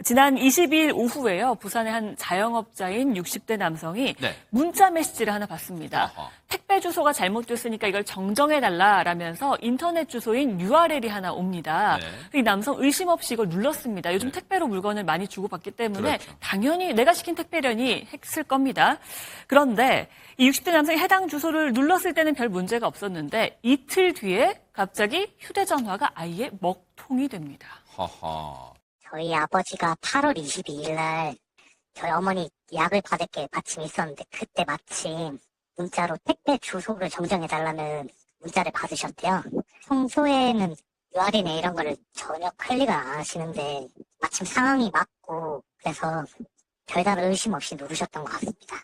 지난 22일 오후에요. 부산의 한 자영업자인 60대 남성이 문자 메시지를 하나 받습니다. 택배 주소가 잘못됐으니까 이걸 정정해달라라면서 인터넷 주소인 URL이 하나 옵니다. 이 남성 의심 없이 이걸 눌렀습니다. 요즘 택배로 물건을 많이 주고받기 때문에 당연히 내가 시킨 택배려니 했을 겁니다. 그런데 이 60대 남성이 해당 주소를 눌렀을 때는 별 문제가 없었는데 이틀 뒤에 갑자기 휴대전화가 아예 먹통이 됩니다. 저희 아버지가 8월 22일 날 저희 어머니 약을 받을 게 마침 있었는데 그때 마침 문자로 택배 주소를 정정해달라는 문자를 받으셨대요. 평소에는 URL이나 이런 거를 전혀 클릭을 안 하시는데 마침 상황이 맞고 그래서 별다른 의심 없이 누르셨던 것 같습니다.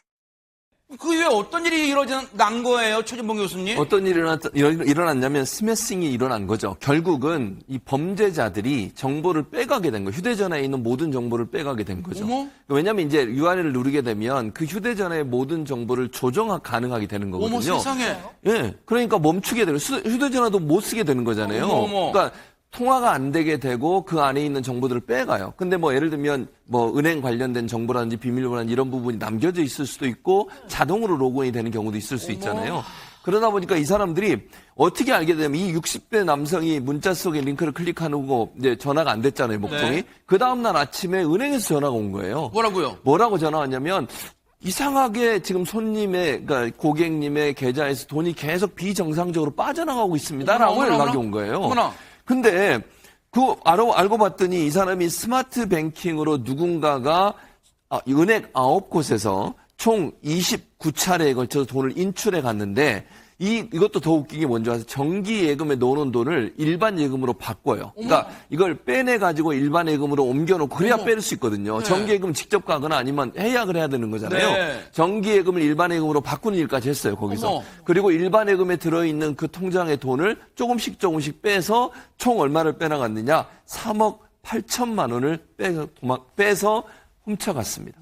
그 이후에 어떤 일이 일어난 거예요, 최진봉 교수님? 어떤 일이 일어났냐면 스매싱이 일어난 거죠. 결국은 이 범죄자들이 정보를 빼가게 된 거예요. 휴대전화에 있는 모든 정보를 빼가게 된 거죠. 왜냐하면 이제 URL을 누르게 되면 그 휴대전화의 모든 정보를 조정 가능하게 되는 거거든요. 어머, 세상에. 예, 그러니까 멈추게 되는 휴대전화도 못 쓰게 되는 거잖아요. 그러니까 통화가 안 되게 되고 그 안에 있는 정보들을 빼가요. 근데 뭐 예를 들면 뭐 은행 관련된 정보라든지 비밀번호라든지 이런 부분이 남겨져 있을 수도 있고 자동으로 로그인이 되는 경우도 있을 수 있잖아요. 그러다 보니까 이 사람들이 어떻게 알게 되면 이 60대 남성이 문자 속에 링크를 클릭하고 이제 전화가 안 됐잖아요, 목통이. 그 다음날 아침에 은행에서 전화가 온 거예요. 뭐라고요? 뭐라고 전화 왔냐면 이상하게 지금 그러니까 고객님의 계좌에서 돈이 계속 비정상적으로 빠져나가고 있습니다라고 연락이 온 거예요. 근데 알고 봤더니 이 사람이 스마트 뱅킹으로 누군가가 은행 9곳에서 총 29차례에 걸쳐서 돈을 인출해 갔는데 이것도 더 웃긴 게 뭔지 아세요? 정기 예금에 넣어놓은 돈을 일반 예금으로 바꿔요. 그러니까 이걸 빼내가지고 일반 예금으로 옮겨놓고 그래야 뺄 수 있거든요. 정기 예금 직접 가거나 아니면 해약을 해야 되는 거잖아요. 정기 예금을 일반 예금으로 바꾸는 일까지 했어요, 거기서. 그리고 일반 예금에 들어있는 그 통장의 돈을 조금씩 빼서 총 얼마를 빼나갔느냐? 3억 8천만 원을 빼서 훔쳐갔습니다.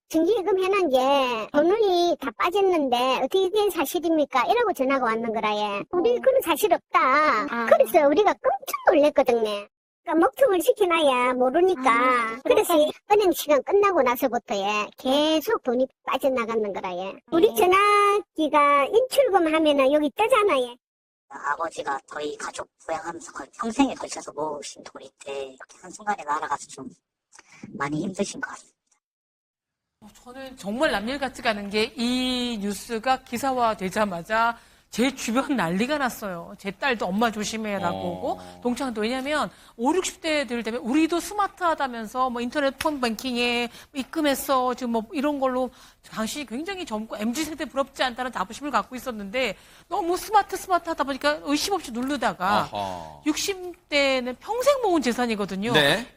정기예금 해놓은 게 돈이 다 빠졌는데 어떻게 된 사실입니까? 이러고 전화가 왔는 거라. 우리 그런 사실 없다. 그래서 우리가 깜짝 놀랐거든요. 그러니까 먹통을 시켜놔야 모르니까. 그래서 은행 시간 끝나고 나서부터 계속 돈이 빠져나가는 거라. 우리 전화기가 인출금 하면은 여기 뜨잖아요. 아버지가 저희 가족 부양하면서 거의 평생에 걸쳐서 모으신 돈인데 이렇게 한순간에 날아가서 좀 많이 힘드신 것 같습니다. 저는 정말 남일 같지가 않은 게 이 뉴스가 기사화되자마자 제 주변 난리가 났어요. 제 딸도 엄마 조심해라고 오고 동창도. 왜냐면 5, 60대들 되면 우리도 스마트하다면서 뭐 인터넷 폰 뱅킹에 입금했어 지금 뭐 이런 걸로 당시 굉장히 젊고 MZ세대 부럽지 않다는 자부심을 갖고 있었는데 너무 스마트하다 보니까 의심 없이 누르다가 60대는 평생 모은 재산이거든요.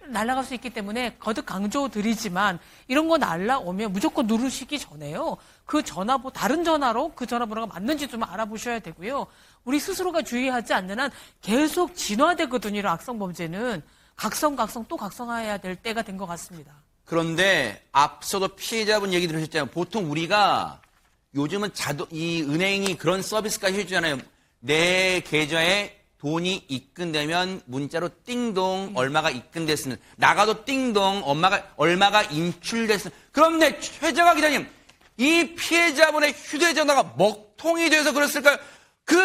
날아갈 수 있기 때문에 거듭 강조드리지만 이런 거 날아오면 무조건 누르시기 전에요. 그 전화번호, 다른 전화로 그 전화번호가 맞는지 좀 알아보셔야 되고요. 우리 스스로가 주의하지 않는 한 계속 진화되거든요. 악성범죄는. 각성 또 각성해야 될 때가 된 것 같습니다. 그런데 앞서도 피해자분 얘기 들으셨잖아요. 보통 우리가 요즘은 이 은행이 그런 서비스까지 해주잖아요. 내 계좌에 돈이 입금되면 문자로 띵동 얼마가 입금됐으면 나가도 띵동 얼마가 인출됐으면. 그런데 최정화 기자님, 이 피해자분의 휴대전화가 먹통이 돼서 그랬을까요? 그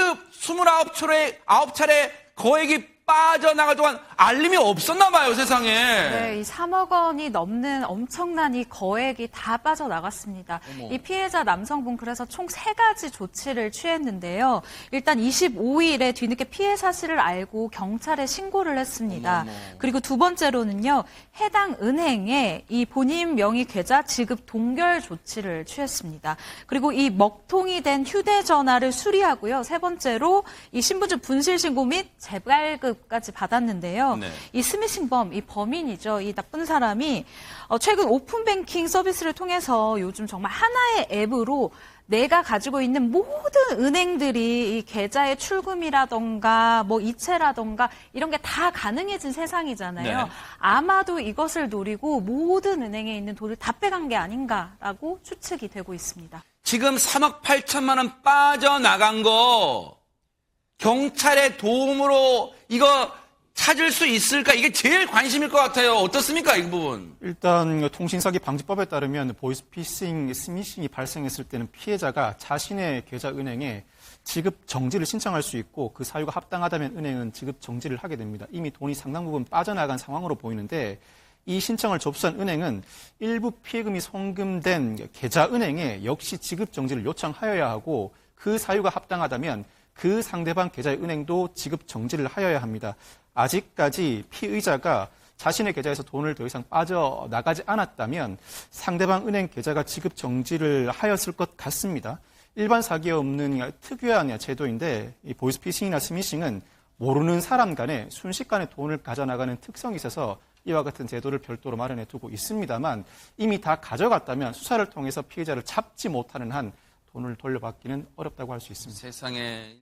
29차례 거액이 빠져나갈 동안 알림이 없었나 봐요, 세상에. 네, 이 3억 원이 넘는 엄청난 이 거액이 다 빠져나갔습니다. 이 피해자 남성분 그래서 총 3가지 조치를 취했는데요. 일단 25일에 뒤늦게 피해 사실을 알고 경찰에 신고를 했습니다. 그리고 두 번째로는요. 해당 은행에 이 본인 명의 계좌 지급 동결 조치를 취했습니다. 그리고 이 먹통이 된 휴대전화를 수리하고요. 세 번째로 이 신분증 분실 신고 및 재발급까지 받았는데요. 이 스미싱범, 이 범인이죠. 이 나쁜 사람이 최근 오픈뱅킹 서비스를 통해서 요즘 정말 하나의 앱으로 내가 가지고 있는 모든 은행들이 이 계좌의 출금이라던가 뭐 이체라던가 이런 게 다 가능해진 세상이잖아요. 아마도 이것을 노리고 모든 은행에 있는 돈을 다 빼간 게 아닌가라고 추측이 되고 있습니다. 지금 3억 8천만 원 빠져나간 거 경찰의 도움으로 이거 찾을 수 있을까? 이게 제일 관심일 것 같아요. 어떻습니까? 이 부분. 일단 통신사기 방지법에 따르면 보이스피싱, 스미싱이 발생했을 때는 피해자가 자신의 계좌 은행에 지급 정지를 신청할 수 있고 그 사유가 합당하다면 은행은 지급 정지를 하게 됩니다. 이미 돈이 상당 부분 빠져나간 상황으로 보이는데 이 신청을 접수한 은행은 일부 피해금이 송금된 계좌 은행에 역시 지급 정지를 요청하여야 하고 그 사유가 합당하다면 그 상대방 계좌의 은행도 지급 정지를 하여야 합니다. 아직까지 피의자가 자신의 계좌에서 돈을 더 이상 빠져나가지 않았다면 상대방 은행 계좌가 지급 정지를 하였을 것 같습니다. 일반 사기에 없는 특유한 제도인데 이 보이스피싱이나 스미싱은 모르는 사람 간에 순식간에 돈을 가져나가는 특성이 있어서 이와 같은 제도를 별도로 마련해 두고 있습니다만 이미 다 가져갔다면 수사를 통해서 피해자를 잡지 못하는 한 돈을 돌려받기는 어렵다고 할 수 있습니다. 세상에.